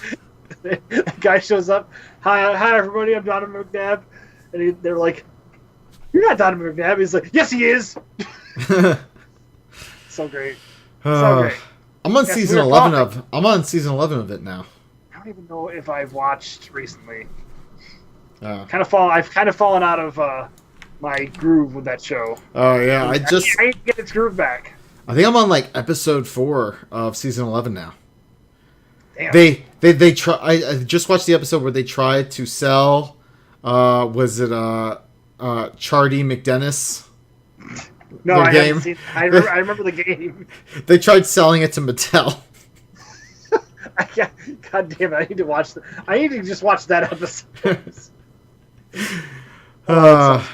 The guy shows up. Hi everybody. I'm Donovan McNabb, and they're like, "You're not Donovan McNabb." He's like, "Yes, he is." So great. So great. I'm on season 11 of. I'm on season 11 of it now. I don't even know if I've watched recently. Oh. I've kind of fallen out of my groove with that show. Oh yeah, I need to get its groove back. I think I'm on like episode 4 of season 11 now. Damn. They try. I just watched the episode where they tried to sell. Was it Chardy McDennis? No, I haven't seen. I remember the game. They tried selling it to Mattel. God damn it! I need to watch. I need to just watch that episode. That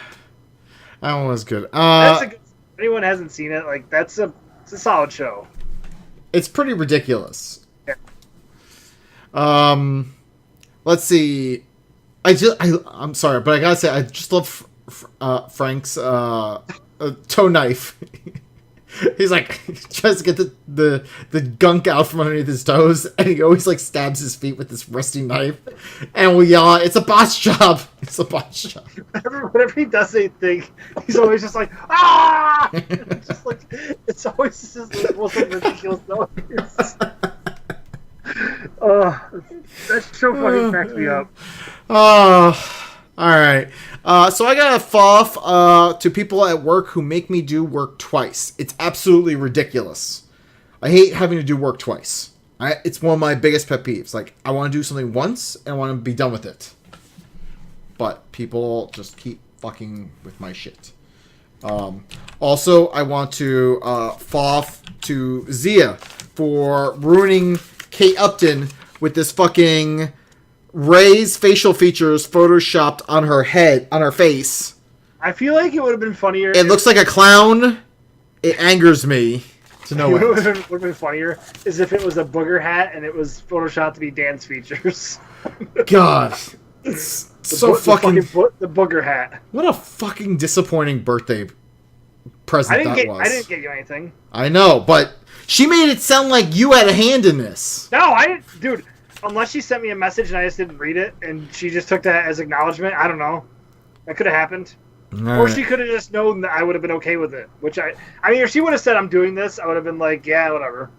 one was good. If anyone hasn't seen it, like it's a solid show. It's pretty ridiculous. Yeah. Let's see. I'm sorry, but I gotta say I just love Frank's toe knife. He's like tries to get the gunk out from underneath his toes, and he always like stabs his feet with this rusty knife. And we yell, "It's a botch job! It's a botch job!" Whenever he does anything, he's always just like ah! Just like it's always just the most ridiculous noise. That show fucking cracks me up. All right. So I got a foff to people at work who make me do work twice. It's absolutely ridiculous. I hate having to do work twice. It's one of my biggest pet peeves. Like, I want to do something once, and I want to be done with it. But people just keep fucking with my shit. Also, I want to foff to Zia for ruining Kate Upton with this fucking Ray's facial features photoshopped on her head, on her face. I feel like it would have been funnier. It looks like a clown. It angers me. To no You know end. what would have been funnier is if it was a booger hat and it was photoshopped to be dance features. God. It's so fucking... The booger hat. What a fucking disappointing birthday present that was. I didn't get you anything. I know, but she made it sound like you had a hand in this. No, I didn't. Dude, unless she sent me a message and I just didn't read it and she just took that as acknowledgement, I don't know. That could have happened. Or she could have just known that I would have been okay with it. Which I mean, if she would have said I'm doing this, I would have been like, yeah, whatever.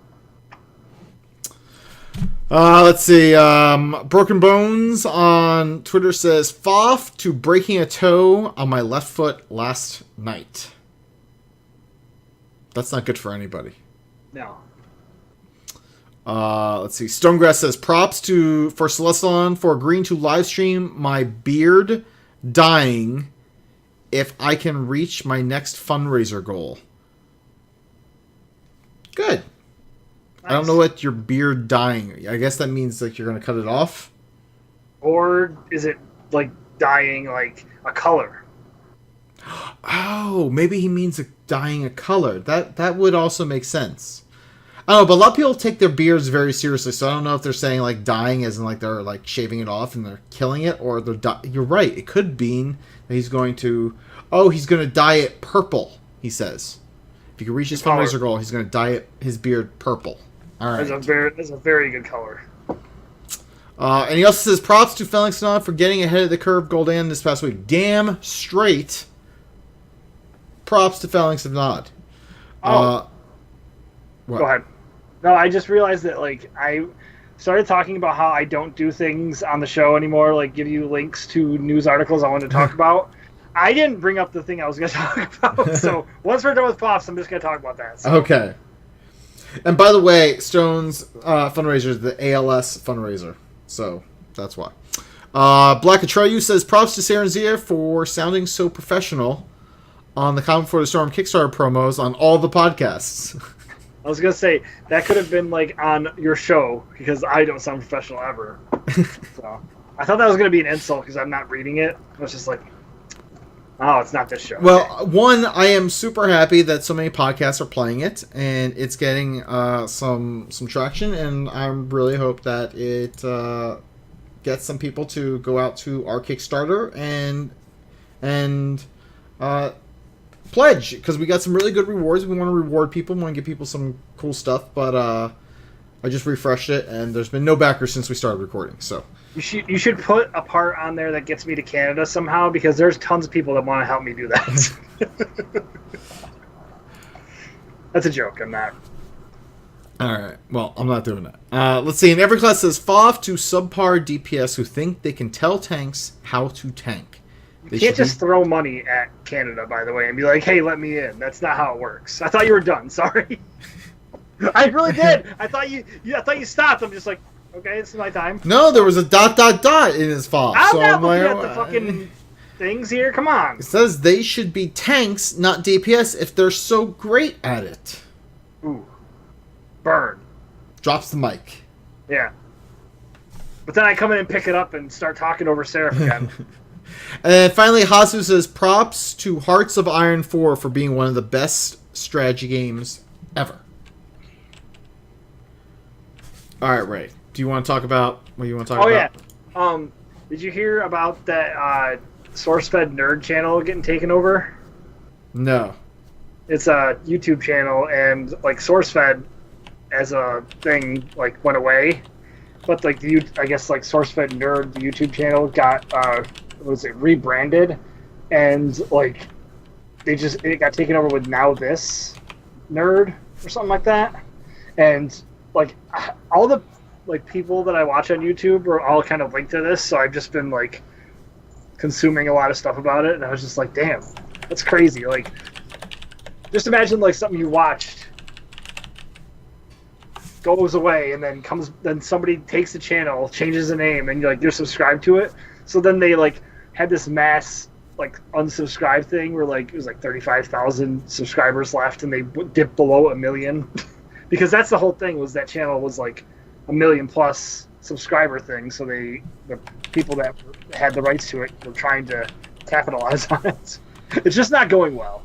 Let's see. Broken Bones on Twitter says, "Foff to breaking a toe on my left foot last night." That's not good for anybody. No. Let's see. Stonegrass says, "Props for Celestalon for agreeing to live stream my beard dying if I can reach my next fundraiser goal." Good. Nice. I don't know what your beard dying. I guess that means like you're going to cut it off. Or is it like dying like a color? Oh, maybe he means dyeing a color. That would also make sense. I don't know, but a lot of people take their beards very seriously, so I don't know if they're saying like dyeing as in like they're like shaving it off and they're killing it, or they're you're right. It could mean that he's going to dye it purple, he says. If he can reach his fundraiser goal, he's going to dye his beard purple. All right. That's a very good color. And he also says, "Props to Phalanx Nod for getting ahead of the curve Goldan this past week." Damn straight. Props to Phalanx Nod. Go ahead. No, I just realized that like I started talking about how I don't do things on the show anymore, like give you links to news articles I wanted to talk about. I didn't bring up the thing I was going to talk about. So once we're done with Pops, I'm just going to talk about that. So. Okay. And by the way, Stone's fundraiser is the ALS fundraiser. So that's why. Black Atreyu says, "Props to Sarah and Zia for sounding so professional on the Common for the Storm Kickstarter promos on all the podcasts." I was going to say, that could have been like on your show because I don't sound professional ever. So I thought that was going to be an insult because I'm not reading it. I was just like, oh, it's not this show. Well, one, I am super happy that so many podcasts are playing it, and it's getting some traction, and I really hope that it gets some people to go out to our Kickstarter and pledge, because we got some really good rewards. We want to reward people, we want to give people some cool stuff, but I just refreshed it, and there's been no backers since we started recording, so... You should put a part on there that gets me to Canada somehow, because there's tons of people that want to help me do that. That's a joke. I'm not. Alright, well, I'm not doing that. Let's see. In every class says, "Foff to subpar DPS who think they can tell tanks how to tank." You can't just throw money at Canada, by the way, and be like, "Hey, let me in." That's not how it works. I thought you were done. Sorry. I really did. I thought you stopped. I'm just like, okay, it's my time. No, there was a ... in his file. I'm not looking at the fucking things here. Come on. It says they should be tanks, not DPS, if they're so great at it. Ooh. Burn. Drops the mic. Yeah. But then I come in and pick it up and start talking over Seraph again. And then finally, Hasu says, "Props to Hearts of Iron 4 for being one of the best strategy games ever." Alright, Ray. Do you want to talk about what you want to talk about? Oh, yeah. Did you hear about that SourceFed Nerd channel getting taken over? No. It's a YouTube channel, and like SourceFed as a thing like went away, but like I guess like SourceFed Nerd, the YouTube channel, got rebranded, and like it got taken over with Now This Nerd or something like that, and like all the like people that I watch on YouTube are all kind of linked to this, so I've just been like consuming a lot of stuff about it, and I was just like, damn, that's crazy. Like, just imagine like something you watched goes away, and then somebody takes the channel, changes the name, and you're subscribed to it. So then they like had this mass like unsubscribe thing where like it was like 35,000 subscribers left, and they dipped below 1 million. Because that's the whole thing, was that channel was like 1 million plus subscriber thing, so the people that had the rights to it were trying to capitalize on it. It's just not going well.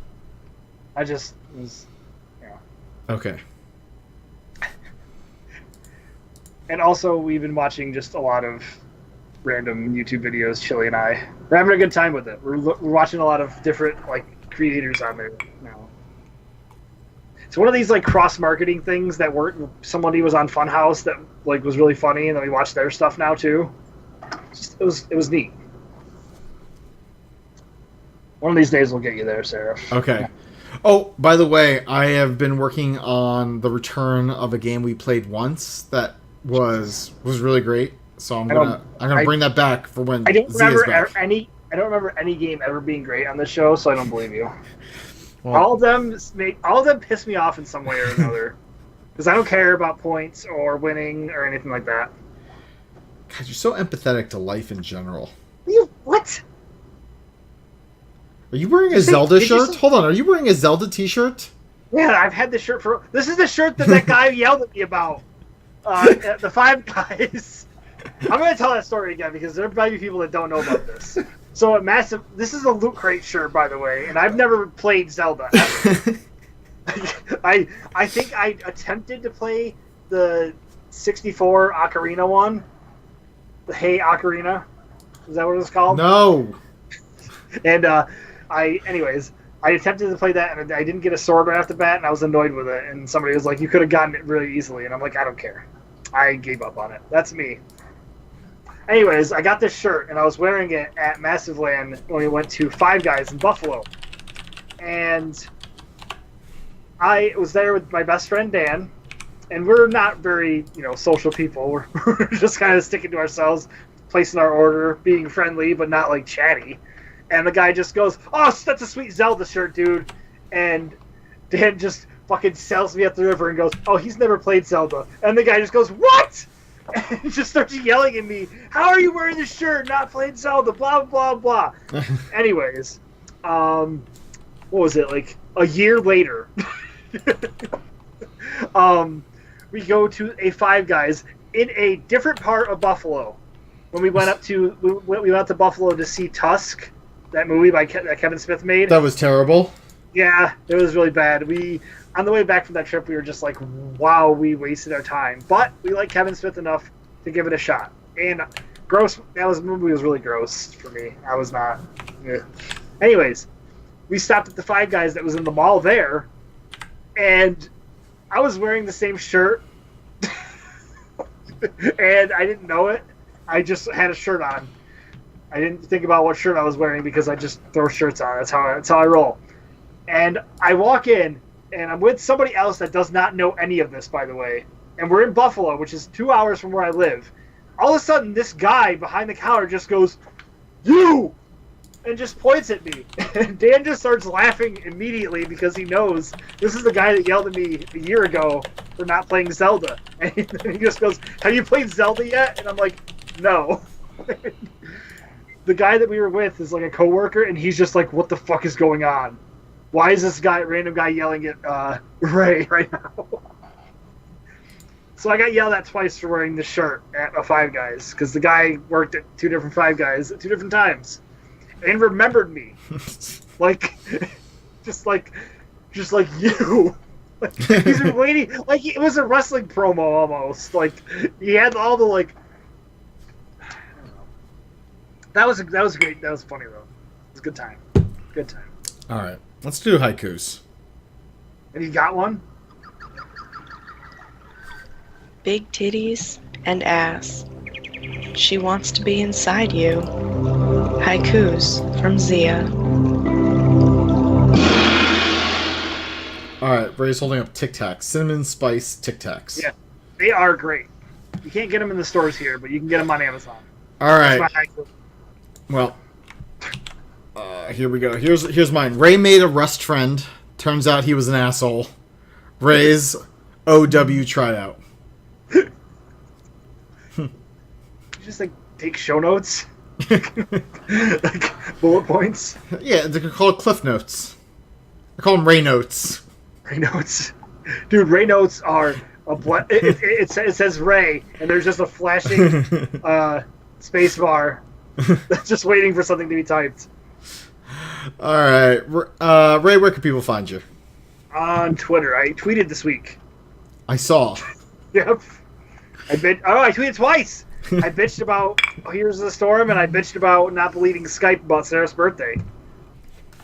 Okay. And also, we've been watching just a lot of random YouTube videos, Chili and I. We're having a good time with it. We're watching a lot of different, like, creators on there now. It's one of these, like, cross-marketing things that somebody was on Funhouse that, like, was really funny, and then we watched their stuff now, too. It was neat. One of these days we'll get you there, Sarah. Okay. Oh, by the way, I have been working on the return of a game we played once that was really great. So I'm gonna bring that back for when I don't Zia's remember back. I don't remember any game ever being great on this show, so I don't believe you. Well, all of them piss me off in some way or another, because I don't care about points or winning or anything like that. God, you're so empathetic to life in general. What? Are you wearing a Zelda shirt? Hold on, are you wearing a Zelda t-shirt? Yeah, I've had this shirt for... This is the shirt that guy yelled at me about. The Five Guys. I'm going to tell that story again because there might be people that don't know about this. So this is a Loot Crate shirt, by the way, and I've never played Zelda. I think I attempted to play the 64 Ocarina one. The Hey Ocarina. Is that what it was called? No. And anyways, I attempted to play that, and I didn't get a sword right off the bat, and I was annoyed with it. And somebody was like, "You could have gotten it really easily," and I'm like, "I don't care." I gave up on it. That's me. Anyways, I got this shirt, and I was wearing it at Massive Land when we went to Five Guys in Buffalo, and I was there with my best friend Dan, and we're not very, social people. We're just kind of sticking to ourselves, placing our order, being friendly, but not like chatty. And the guy just goes, "Oh, that's a sweet Zelda shirt, dude." And Dan just fucking sells me at the river and goes, "Oh, he's never played Zelda." And the guy just goes, "What?" And just starts yelling at me, "How are you wearing this shirt, not playing Zelda, blah, blah, blah." Anyways, what was it, like a year later? We go to a Five Guys in a different part of Buffalo. When we went out to Buffalo to see Tusk, that movie that Kevin Smith made. That was terrible. Yeah, it was really bad. On the way back from that trip, we were just like, wow, we wasted our time. But we like Kevin Smith enough to give it a shot. And the movie was really gross for me. I was not. Anyways, we stopped at the Five Guys that was in the mall there, and I was wearing the same shirt, and I didn't know it. I just had a shirt on. I didn't think about what shirt I was wearing because I just throw shirts on. That's how I roll. And I walk in, and I'm with somebody else that does not know any of this, by the way. And we're in Buffalo, which is 2 hours from where I live. All of a sudden, this guy behind the counter just goes, "You!" and just points at me. And Dan just starts laughing immediately because he knows this is the guy that yelled at me a year ago for not playing Zelda. And he just goes, "Have you played Zelda yet?" And I'm like, "No." The guy that we were with is like a coworker, and he's just like, "What the fuck is going on? Why is this random guy yelling at Ray right now?" So I got yelled at twice for wearing this shirt at a Five Guys because the guy worked at two different Five Guys at two different times and remembered me, like, just like you. Like, he's been waiting. Like, it was a wrestling promo almost. Like, he had all the like. That was great. That was funny though. It was a good time. Good time. All right, let's do haikus. And you got one? Big titties and ass. She wants to be inside you. Haikus from Zia. All right, Ray's holding up Tic Tacs, cinnamon spice Tic Tacs. Yeah, they are great. You can't get them in the stores here, but you can get them on Amazon. All right. That's my haiku. Well, here we go. Here's mine. Ray made a Rust friend. Turns out he was an asshole. Ray's OW tryout. You just like take show notes, like bullet points. Yeah, they're called Cliff Notes. I call them Ray Notes. Ray Notes, dude. Ray Notes are it says Ray, and there's just a flashing space bar that's just waiting for something to be typed. All right, Ray. Where can people find you? on Twitter. I tweeted this week. I saw. Yep. I tweeted twice. I bitched about Here's the Storm, and I bitched about not believing Skype about Sarah's birthday.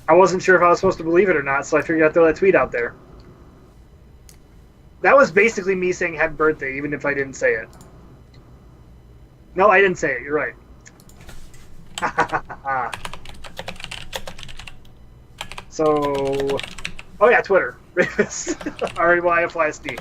I wasn't sure if I was supposed to believe it or not, so I figured I'd throw that tweet out there. That was basically me saying happy birthday, even if I didn't say it. No, I didn't say it. You're right. So, oh yeah, Twitter. RAYFYSD.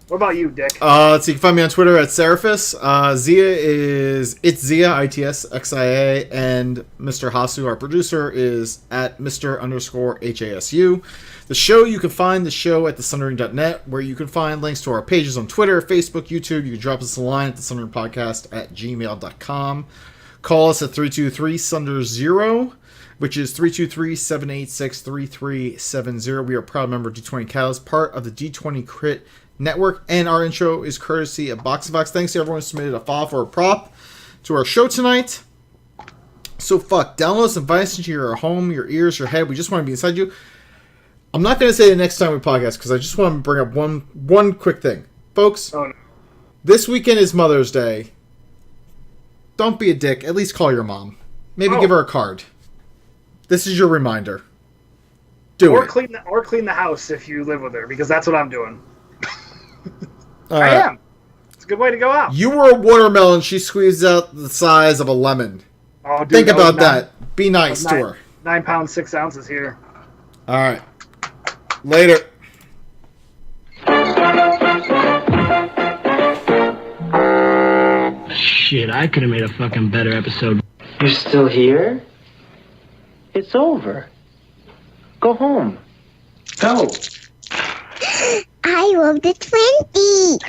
What about you, Dick? So you can find me on Twitter at Seraphis. Zia is It's Zia, ITSXIA, and Mr. Hasu, our producer, is at Mr_HASU. The show, you can find the show at thesundering.net, where you can find links to our pages on Twitter, Facebook, YouTube. You can drop us a line at thesundernpodcast@gmail.com. Call us at 323-SUNDER-0, which is 323-786-3370. We are a proud member of D20 Cows, part of the D20 Crit Network, and our intro is courtesy of Boxabox. Thanks to everyone who submitted a file for a prop to our show tonight. So download us and invite us into your home, your ears, your head. We just want to be inside you. I'm not going to say the next time we podcast because I just want to bring up one quick thing. Folks, This weekend is Mother's Day. Don't be a dick. At least call your mom. Maybe give her a card. This is your reminder. Or clean the house if you live with her, because that's what I'm doing. I am. It's a good way to go out. You were a watermelon. She squeezed out the size of a lemon. Oh, dude, think about that. Be nice to her. 9 pounds 6 ounces here. All right. Later. Shit, I could have made a fucking better episode. You're still here? It's over. Go home. Go. I love the 20.